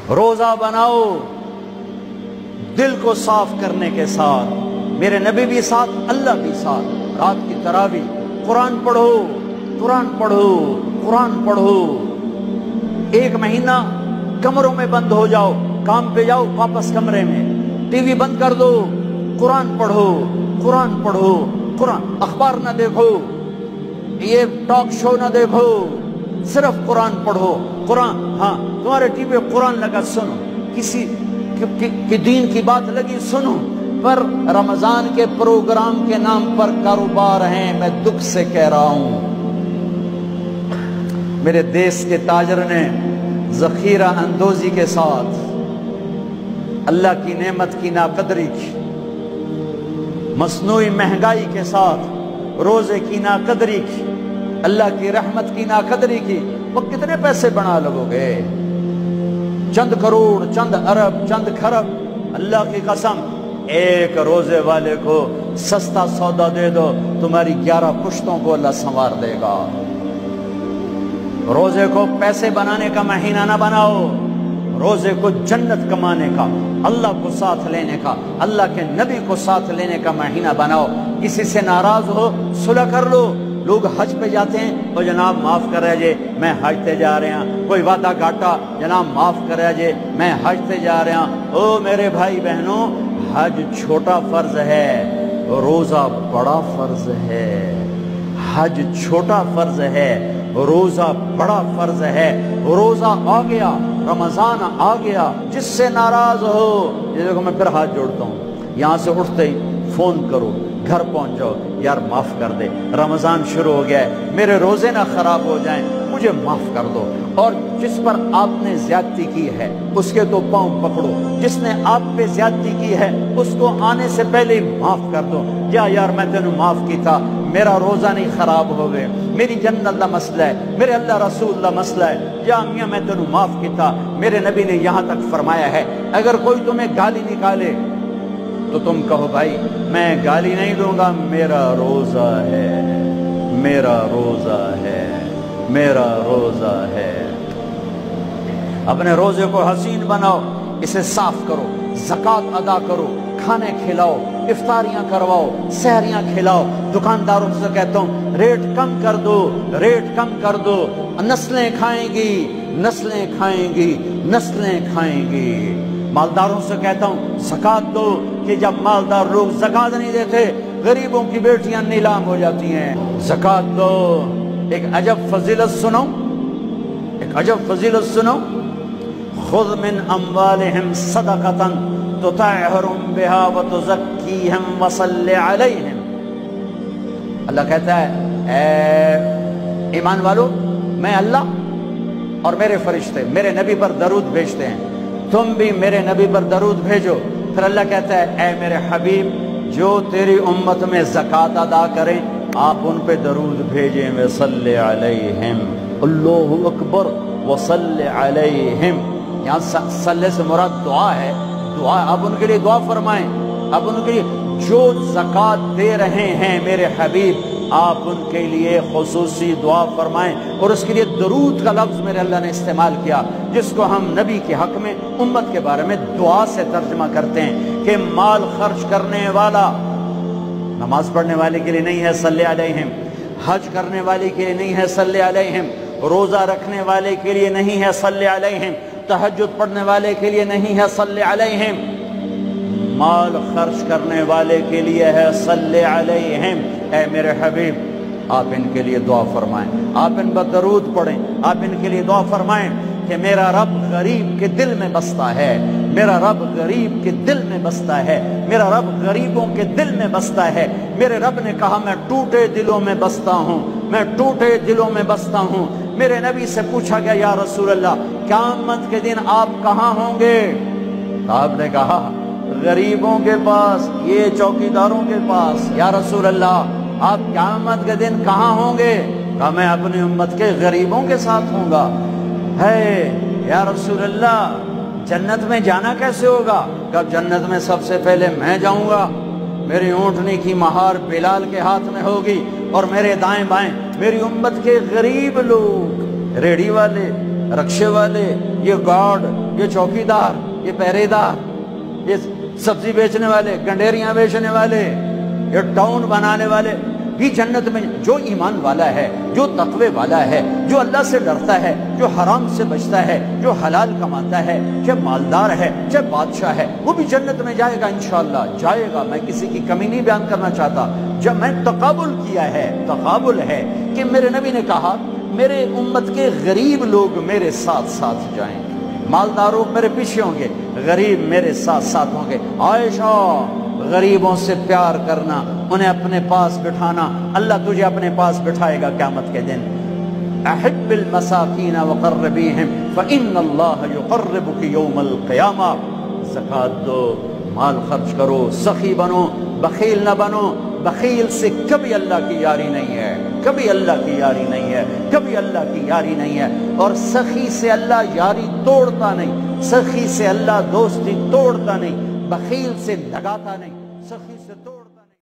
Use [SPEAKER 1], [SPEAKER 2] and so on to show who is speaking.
[SPEAKER 1] روزہ بناؤ دل کو صاف کرنے کے ساتھ، میرے نبی بھی ساتھ، اللہ بھی ساتھ، رات کی تراویح، قرآن پڑھو، قرآن پڑھو، قرآن پڑھو۔ ایک مہینہ کمروں میں بند ہو جاؤ، کام پہ جاؤ واپس کمرے میں، ٹی وی بند کر دو، قرآن پڑھو، قرآن پڑھو، قرآن، اخبار نہ دیکھو، یہ ٹاک شو نہ دیکھو، صرف قرآن پڑھو۔ قرآن، ہاں تمہارے ٹی وی قرآن لگا سنو، کسی کی دین کی بات لگی سنو، پر رمضان کے پروگرام کے نام پر کاروبار ہیں، میں دکھ سے کہہ رہا ہوں۔ میرے دیس کے تاجر نے ذخیرہ اندوزی کے ساتھ اللہ کی نعمت کی ناقدری کی، مصنوعی مہنگائی کے ساتھ روزے کی ناقدری کی، اللہ کی رحمت کی ناقدری کی۔ وہ کتنے پیسے بنا لگو گے؟ چند کروڑ، چند ارب، چند کھرب۔ اللہ کی قسم، ایک روزے والے کو سستا سودا دے دو، تمہاری 11 پشتوں کو اللہ سنوار دے گا۔ روزے کو پیسے بنانے کا مہینہ نہ بناؤ، روزے کو جنت کمانے کا، اللہ کو ساتھ لینے کا، اللہ کے نبی کو ساتھ لینے کا مہینہ بناؤ۔ کسی سے ناراض ہو صلح کر لو۔ لوگ حج پہ جاتے ہیں، وہ جناب معاف کر رہے جے میں حج تے جا رہے ہیں، کوئی وعدہ گھاٹا، جناب معاف کر رہے جے میں حج تے جا رہے ہیں۔ او میرے بھائی بہنوں، حج چھوٹا فرض ہے، روزہ بڑا فرض ہے۔ حج چھوٹا فرض ہے، روزہ بڑا فرض ہے۔ روزہ آ گیا، رمضان آ گیا، جس سے ناراض ہو، یہ دیکھو میں پھر ہاتھ جوڑتا ہوں، یہاں سے اٹھتے ہی فون کرو، گھر پہنچ جاؤ، یار معاف کر دے، رمضان شروع ہو گیا ہے، میرے روزے نہ خراب ہو جائیں، مجھے معاف کر دو۔ اور جس پر آپ نے زیادتی کی ہے اس کے تو پاؤں پکڑو، جس نے آپ پہ زیادتی کی ہے اس کو آنے سے پہلے ہی معاف کر دو۔ یا یار میں تینوں معاف کی تھا، میرا روزہ نہیں خراب ہو گئے، میری جنت اللہ مسئلہ ہے، میرے اللہ رسول اللہ مسئلہ ہے، یا میاں میں تینوں معاف کی تھا۔ میرے نبی نے یہاں تک فرمایا ہے، اگر کوئی تمہیں گالی نکالے تو تم کہو بھائی میں گالی نہیں دوں گا، میرا روزہ ہے، میرا روزہ ہے، میرا روزہ ہے۔ اپنے روزے کو حسین بناؤ، اسے صاف کرو، زکوٰۃ ادا کرو، کھانے کھلاؤ، افطاریاں کرواؤ، سحریاں کھلاؤ۔ دکانداروں سے کہتا ہوں ریٹ کم کر دو، ریٹ کم کر دو، نسلیں کھائیں گی، نسلیں کھائیں گی، نسلیں کھائیں گی۔ مالداروں سے کہتا ہوں زکوٰۃ دو، کہ جب مالدار لوگ زکوٰۃ نہیں دیتے غریبوں کی بیٹیاں نیلام ہو جاتی ہیں۔ زکوٰۃ دو۔ ایک عجب فضیلت سنو، ایک عجب فضیلت سنو، خذ من اموالہم صدقۃ تطہرہم بہا وتزکیہم وصلی علیہم۔ اللہ کہتا ہے اے ایمان والو، میں اللہ اور میرے فرشتے میرے نبی پر درود بھیجتے ہیں، تم بھی میرے نبی پر درود بھیجو۔ پھر اللہ کہتا ہے اے میرے حبیب، جو تیری امت میں زکوٰۃ ادا کریں آپ ان پہ درود بھیجیں، وصلی علیہم، اللہ اکبر، وصلی علیہم۔ یہاں صلی سے مراد دعا ہے، دعا، آپ ان کے لیے دعا فرمائیں، آپ ان کے لیے جو زکوٰۃ دے رہے ہیں میرے حبیب آپ ان کے لیے خصوصی دعا فرمائیں۔ اور اس کے لیے درود کا لفظ میرے اللہ نے استعمال کیا، جس کو ہم نبی کے حق میں امت کے بارے میں دعا سے ترجمہ کرتے ہیں کہ مال خرچ کرنے والا نماز پڑھنے والے کے لیے نہیں ہے صلی علیہم، حج کرنے والے کے لیے نہیں ہے صلی علیہم، روزہ رکھنے والے کے لیے نہیں ہے صلی علیہم، تہجد پڑھنے والے کے لیے نہیں ہے صلی علیہم، مال خرچ کرنے والے کے لیے ہے صلی علیہم۔ اے میرے حبیب آپ ان کے لیے دعا فرمائیں، آپ ان پر درود پڑھیں، آپ ان کے لیے دعا فرمائیں کہ میرا رب غریب کے دل میں بستا ہے، میرا رب غریب کے دل میں بستا ہے، میرا رب غریبوں کے دل میں بستا ہے۔ میرے رب نے کہا میں ٹوٹے دلوں میں بستا ہوں، میں ٹوٹے دلوں میں بستا ہوں۔ میرے نبی سے پوچھا گیا یا رسول اللہ قیامت کے دن آپ کہاں ہوں گے؟ آپ نے کہا غریبوں کے پاس، یہ چوکیداروں کے پاس۔ یا رسول اللہ آپ قیامت کے دن کہاں ہوں گے؟ کہا میں اپنی امت کے غریبوں کے ساتھ ہوں گا۔ ہے یا رسول اللہ جنت میں جانا کیسے ہوگا؟ کہا جنت میں سب سے پہلے میں جاؤں گا، میری اونٹنی کی مہار بلال کے ہاتھ میں ہوگی، اور میرے دائیں بائیں میری امت کے غریب لوگ، ریڑھی والے، رکشے والے، یہ گارڈ، یہ چوکیدار، یہ پہرے دار، یہ سبزی بیچنے والے، گنڈیریاں بیچنے والے، یہ ٹاؤن بنانے والے بھی جنت میں۔ جو ایمان والا ہے، جو تقوی والا ہے، جو اللہ سے ڈرتا ہے، جو حرام سے بچتا ہے، جو حلال کماتا ہے، چاہے مالدار ہے چاہے بادشاہ ہے، وہ بھی جنت میں جائے گا انشاءاللہ، جائے گا۔ میں کسی کی کمی نہیں بیان کرنا چاہتا، جب میں تقابل کیا ہے، تقابل ہے کہ میرے نبی نے کہا میرے امت کے غریب لوگ میرے ساتھ ساتھ جائیں گے، مالداروں میرے پیچھے ہوں گے، غریب میرے ساتھ ساتھ ہوں گے۔ عائشہ، غریبوں سے پیار کرنا، انہیں اپنے پاس بٹھانا، اللہ تجھے اپنے پاس بٹھائے گا قیامت کے دن۔ احب المساکین وقربیہم فإن اللہ یقربک یوم القیامہ۔ زکوٰۃ دو، مال خرچ کرو، سخی بنو، بخیل نہ بنو۔ بخیل سے کبھی اللہ کی یاری نہیں ہے، کبھی اللہ کی یاری نہیں ہے، کبھی اللہ کی یاری نہیں ہے۔ اور سخی سے اللہ یاری توڑتا نہیں، سخی سے اللہ دوستی توڑتا نہیں، بخیل سے لگاتا نہیں، سخی سے توڑتا